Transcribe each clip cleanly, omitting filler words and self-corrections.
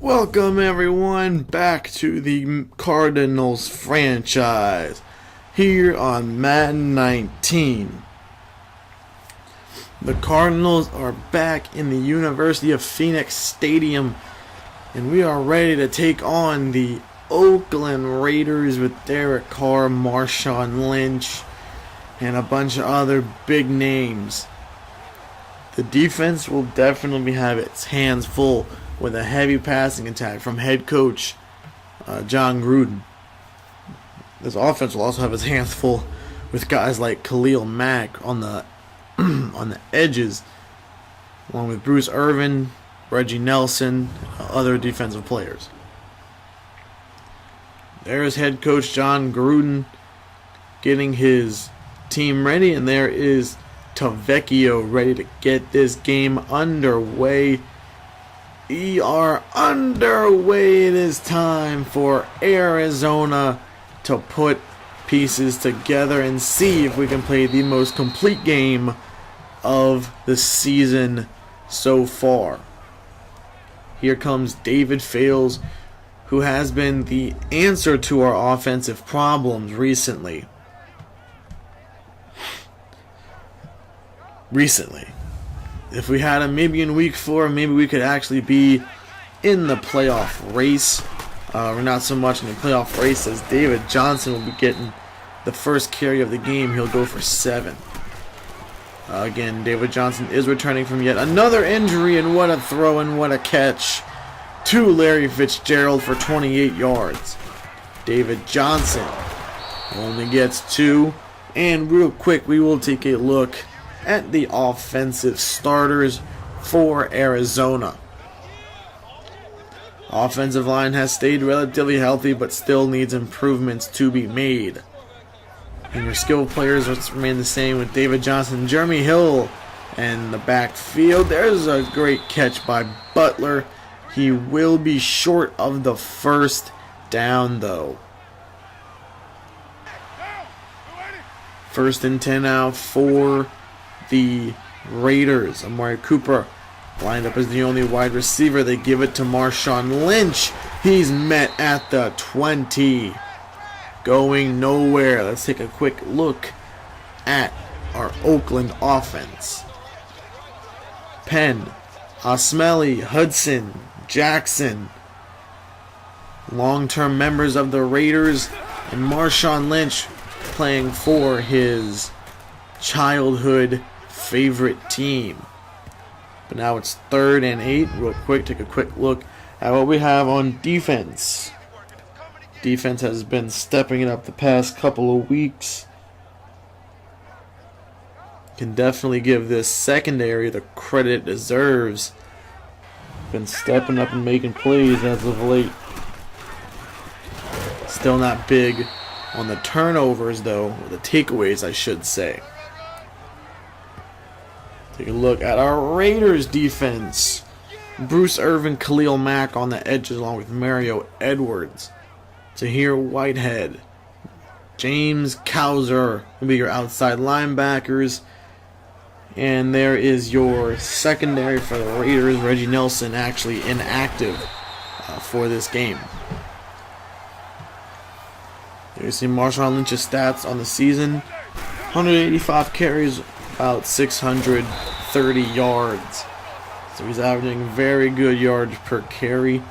Welcome everyone back to the Cardinals franchise here on Madden 19. The Cardinals are back in the University of Phoenix Stadium and we are ready to take on the Oakland Raiders with Derek Carr, Marshawn Lynch, and a bunch of other big names. The defense will definitely have its hands full with a heavy passing attack from head coach John Gruden. This offense will also have its hands full with guys like Khalil Mack on the on the edges, along with Bruce Irvin, Reggie Nelson, other defensive players. There is head coach John Gruden getting his team ready, and there is Tavecchio ready to get this game underway. We are underway. It is time for Arizona to put pieces together and see if we can play the most complete game of the season so far. Here comes David Fales, who has been the answer to our offensive problems recently. If we had him maybe in week 4, maybe we could actually be in the playoff race. We're not so much in the playoff race as David Johnson will be getting the first carry of the game. He'll go for 7. Again, David Johnson is returning from yet another injury, and what a throw and what a catch to Larry Fitzgerald for 28 yards. David Johnson only gets 2. And real quick, we will take a look at the offensive starters for Arizona. Offensive line has stayed relatively healthy but still needs improvements to be made. And your skill players remain the same with David Johnson, Jeremy Hill, and the backfield. There's a great catch by Butler. He will be short of the first down though. 1st and 10 now for the Raiders. Amari Cooper lined up as the only wide receiver. They give it to Marshawn Lynch. He's met at the 20. Going nowhere. Let's take a quick look at our Oakland offense. Penn, Osmelly, Hudson, Jackson, long-term members of the Raiders, and Marshawn Lynch playing for his childhood favorite team. But now it's 3rd and 8. Real quick, take a quick look at what we have on defense. Defense has been stepping it up the past couple of weeks. Can definitely give this secondary the credit it deserves. Been stepping up and making plays as of late. Still not big on the turnovers though, or the takeaways I should say. Take a look at our Raiders defense. Bruce Irvin, Khalil Mack on the edges along with Mario Edwards. Tahir Whitehead. James Cowser will be your outside linebackers. And there is your secondary for the Raiders. Reggie Nelson actually inactive for this game. There you see Marshawn Lynch's stats on the season. 185 carries, about 630 yards. So he's averaging very good yards per carry.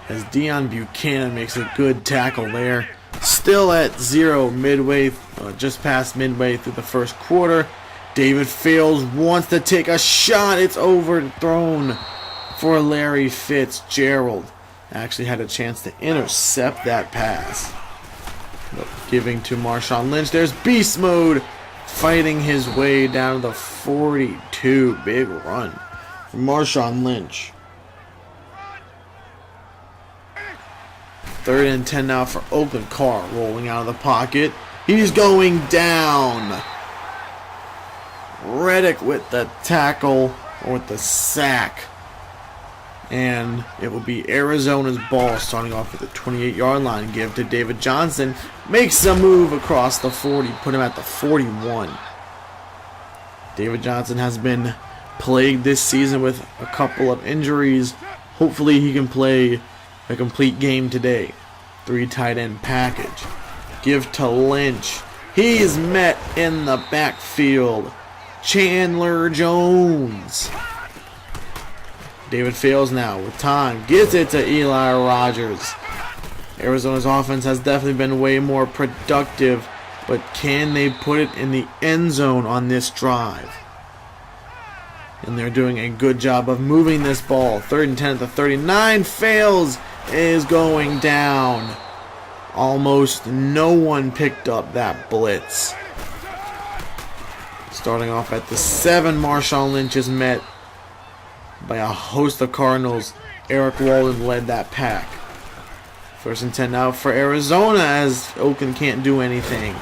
As Deion Buchanan makes a good tackle there. Still at 0 midway, just past midway through the first quarter. David Fales wants to take a shot. It's overthrown for Larry Fitzgerald. Actually had a chance to intercept that pass. But giving to Marshawn Lynch. There's beast mode fighting his way down to the 42. Big run from Marshawn Lynch. 3rd and 10 now for Oakland. Carr rolling out of the pocket. He's going down. Reddick with the tackle, or with the sack. And it will be Arizona's ball starting off at the 28-yard line. Give to David Johnson. Makes a move across the 40. Put him at the 41. David Johnson has been plagued this season with a couple of injuries. Hopefully he can play a complete game today. 3 tight end package. Give to Lynch. He's met in the backfield. Chandler Jones. David Fales now with time. Gets it to Eli Rogers. Arizona's offense has definitely been way more productive, but can they put it in the end zone on this drive? And they're doing a good job of moving this ball. 3rd and 10 at the 39. Fales is going down. Almost no one picked up that blitz. Starting off at the 7, Marshawn Lynch is met by a host of Cardinals. Eric Walden led that pack. 1st and 10 now for Arizona as Oakland can't do anything.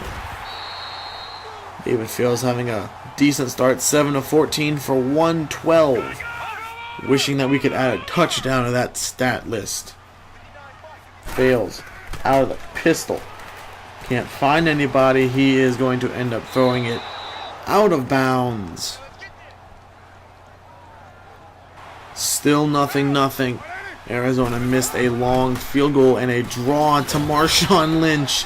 David Fales having a decent start. 7 of 14 for 112. Wishing that we could add a touchdown to that stat list. Fales out of the pistol. Can't find anybody. He is going to end up throwing it out of bounds. Still nothing. Arizona missed a long field goal and a draw to Marshawn Lynch.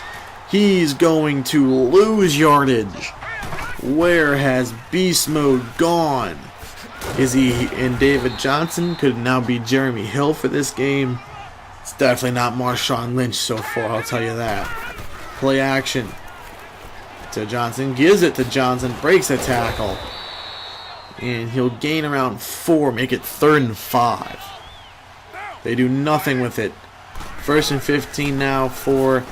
He's going to lose yardage. Where has beast mode gone? Is he in David Johnson? Could it now be Jeremy Hill for this game? It's definitely not Marshawn Lynch so far, I'll tell you that. Play action to Johnson. Gives it to Johnson. Breaks a tackle. And he'll gain around 4. Make it 3rd and 5. They do nothing with it. 1st and 15 now for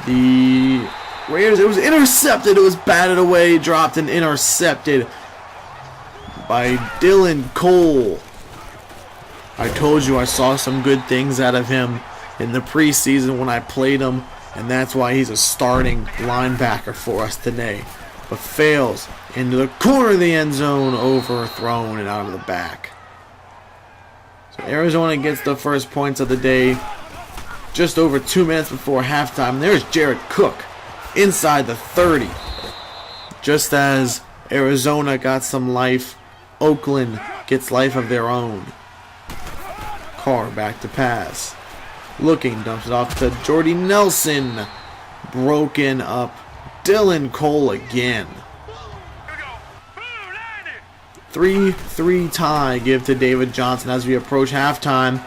the Raiders. It was intercepted. It was batted away. Dropped and intercepted by Dylan Cole. I told you I saw some good things out of him in the preseason when I played him, and that's why he's a starting linebacker for us today. But Fales into the corner of the end zone, overthrown and out of the back. So Arizona gets the first points of the day just over 2 minutes before halftime. There's Jared Cook inside the 30. Just as Arizona got some life, Oakland gets life of their own. Carr back to pass. Looking, dumps it off to Jordy Nelson. Broken up. Dylan Cole again. 3-3 tie. Give to David Johnson as we approach halftime.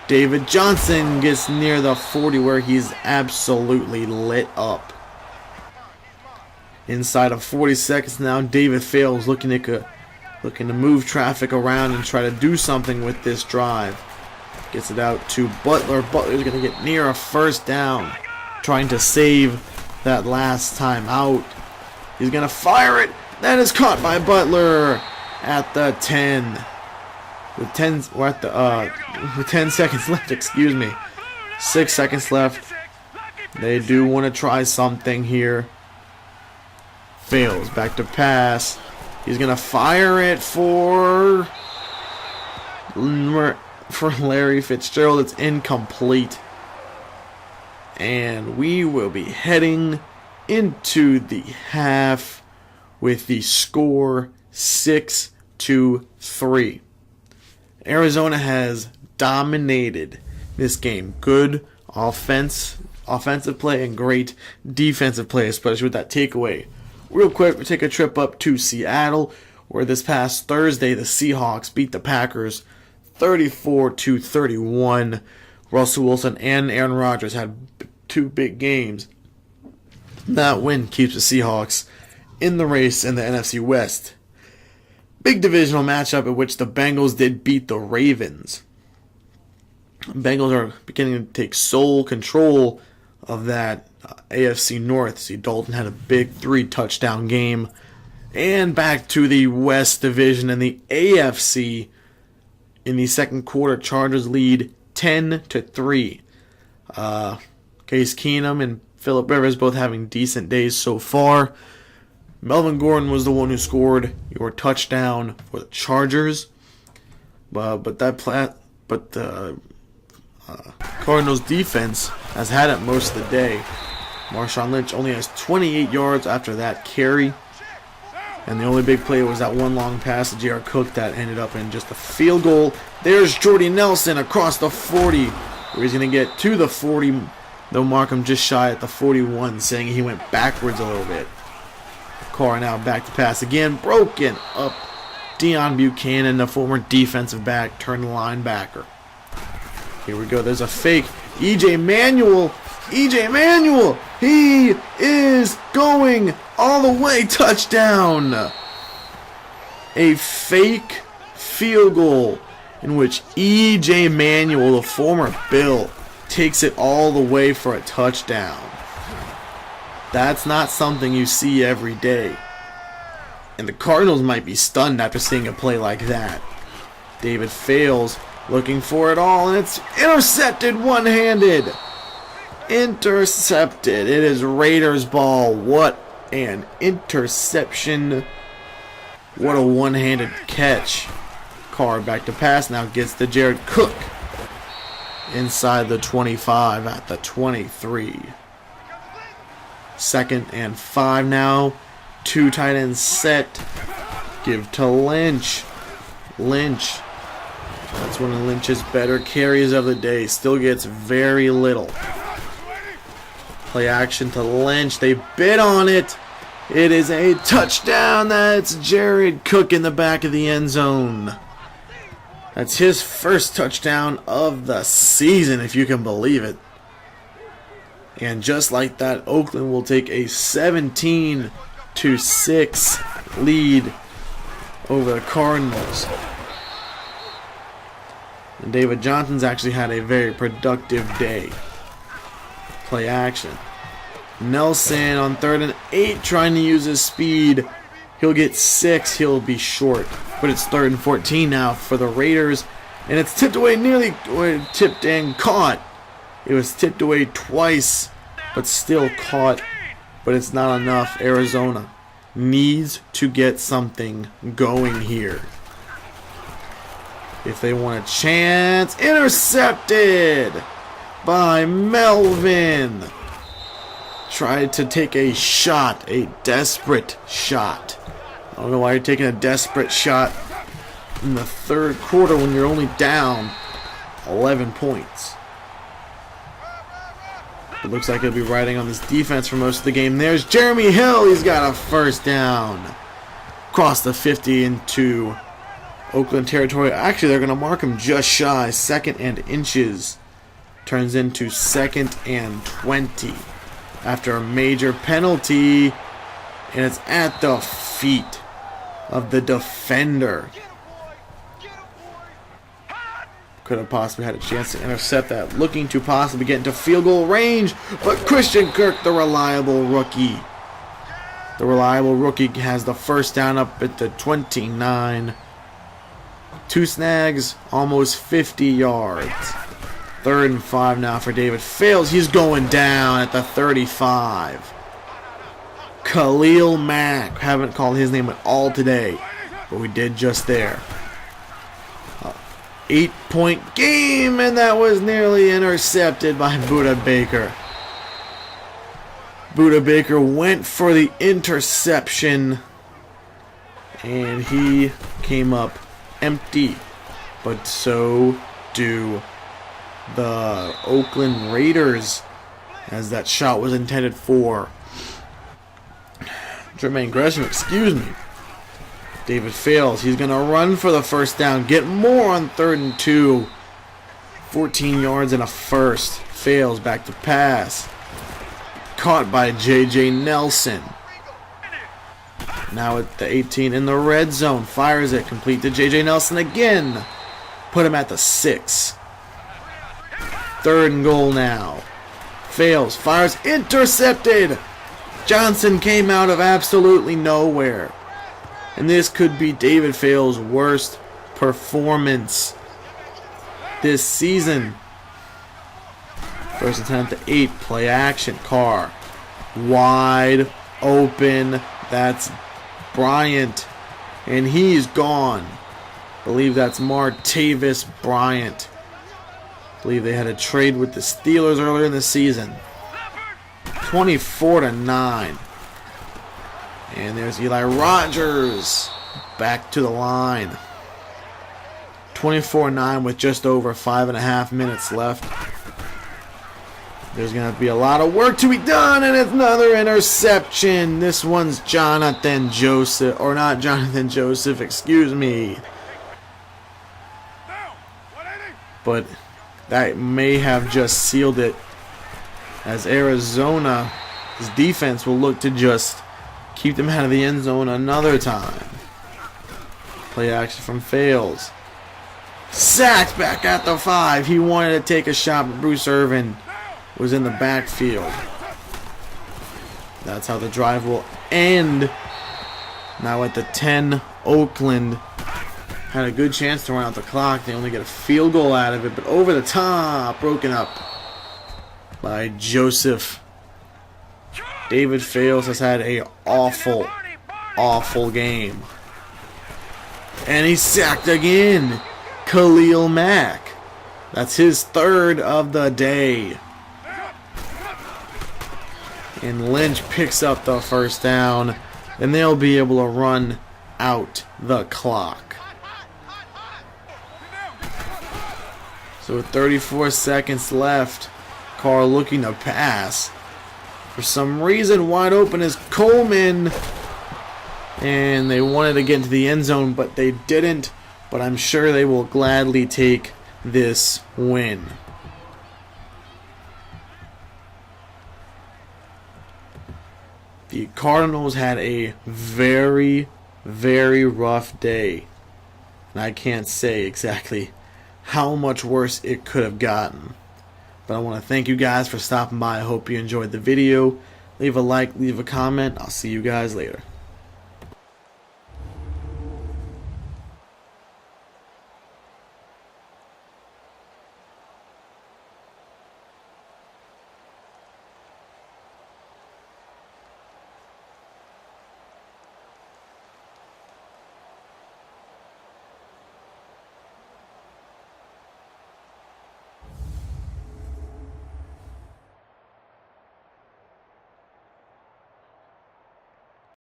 David Johnson gets near the 40 where he's absolutely lit up. Inside of 40 seconds now, David Fales looking to move traffic around and try to do something with this drive. Gets it out to Butler. Butler's going to get near a first down. Trying to save that last time out. He's going to fire it. That is caught by Butler at the 10. With 10 seconds left, excuse me. 6 seconds left. They do want to try something here. Fails. Back to pass. He's going to fire it for Larry Fitzgerald. It's incomplete. And we will be heading into the half with the score 6-3. Arizona has dominated this game. Good offensive play and great defensive play, especially with that takeaway. Real quick, we'll take a trip up to Seattle, where this past Thursday the Seahawks beat the Packers 34-31. Russell Wilson and Aaron Rodgers had 2 big games. That win keeps the Seahawks in the race in the NFC West. Big divisional matchup in which the Bengals did beat the Ravens. Bengals are beginning to take sole control of that AFC North. See, Dalton had a big 3-touchdown game. And back to the West Division and the AFC. In the second quarter, Chargers lead 10-3. Case Keenum and Phillip Rivers both having decent days so far. Melvin Gordon was the one who scored your touchdown for the Chargers. But the Cardinals defense has had it most of the day. Marshawn Lynch only has 28 yards after that carry. And the only big play was that one long pass to J.R. Cook that ended up in just a field goal. There's Jordy Nelson across the 40, where he's going to get to the 40. They'll mark him just shy at the 41, saying he went backwards a little bit. Carr now back to pass again. Broken up. Deion Buchanan, the former defensive back, turned linebacker. Here we go. There's a fake. E.J. Manuel. E.J. Manuel. He is going all the way. Touchdown. A fake field goal in which E.J. Manuel, the former Bill, takes it all the way for a touchdown. That's not something you see every day. And the Cardinals might be stunned after seeing a play like that. David Fales looking for it all, and it's intercepted one-handed. Intercepted. It is Raiders ball. What an interception. What a one-handed catch. Carr back to pass. Now gets to Jared Cook. Inside the 25 at the 23. 2nd and 5 now. 2 tight ends set. Give to Lynch. Lynch. That's one of Lynch's better carries of the day. Still gets very little. Play action to Lynch. They bid on it. It is a touchdown. That's Jared Cook in the back of the end zone. That's his first touchdown of the season, if you can believe it. And just like that, Oakland will take a 17-6 lead over the Cardinals. And David Johnson's actually had a very productive day. Play action. Nelson on 3rd and 8 trying to use his speed. He'll get 6. He'll be short. But it's 3rd and 14 now for the Raiders. And it's tipped away, nearly tipped and caught. It was tipped away twice, but still caught. But it's not enough. Arizona needs to get something going here if they want a chance. Intercepted by Melvin. Tried to take a shot, a desperate shot. I don't know why you're taking a desperate shot in the 3rd quarter when you're only down 11 points. It looks like he'll be riding on this defense for most of the game. There's Jeremy Hill. He's got a first down. Across the 50 into Oakland territory. Actually, they're going to mark him just shy. 2nd and inches. Turns into 2nd and 20. After a major penalty. And it's at the feet of the defender. Could have possibly had a chance to intercept that. Looking to possibly get into field goal range. But Christian Kirk, the reliable rookie. The reliable rookie has the first down up at the 29. 2 snags, almost 50 yards. 3rd and 5 now for David Fales. He's going down at the 35. Khalil Mack. Haven't called his name at all today, but we did just there. 8-point game, and that was nearly intercepted by Budda Baker. Budda Baker went for the interception, and he came up empty. But so do the Oakland Raiders, as that shot was intended for Jermaine Gresham, excuse me. David Fales. He's going to run for the first down. Get more on 3rd and 2. 14 yards and a first. Fales back to pass. Caught by J.J. Nelson. Now at the 18 in the red zone. Fires it. Complete to J.J. Nelson again. Put him at the 6. 3rd and goal now. Fales. Fires. Intercepted. Johnson came out of absolutely nowhere. And this could be David Fales' worst performance this season. 1st and 10 at the 8. Play action. Carr. Wide open. That's Bryant. And he's gone. I believe that's Martavis Bryant. I believe they had a trade with the Steelers earlier in the season. 24-9. And there's Eli Rogers back to the line. 24-9 with just over 5.5 minutes left. There's going to be a lot of work to be done, and it's another interception. This one's Jonathan Joseph, or not Jonathan Joseph, excuse me. But that may have just sealed it, as Arizona's defense will look to just keep them out of the end zone another time. Play action from Fails. Sacked back at the 5. He wanted to take a shot, but Bruce Irvin was in the backfield. That's how the drive will end. Now at the 10, Oakland had a good chance to run out the clock. They only get a field goal out of it, but over the top, broken up by Joseph. David Fales has had a awful game. And he's sacked again. Khalil Mack. That's his third of the day. And Lynch picks up the first down, and they'll be able to run out the clock. So with 34 seconds left, Carr looking to pass. For some reason, wide open is Coleman. And they wanted to get into the end zone, but they didn't. But I'm sure they will gladly take this win. The Cardinals had a very rough day. And I can't say exactly how much worse it could have gotten. But I want to thank you guys for stopping by. I hope you enjoyed the video. Leave a like, leave a comment. I'll see you guys later.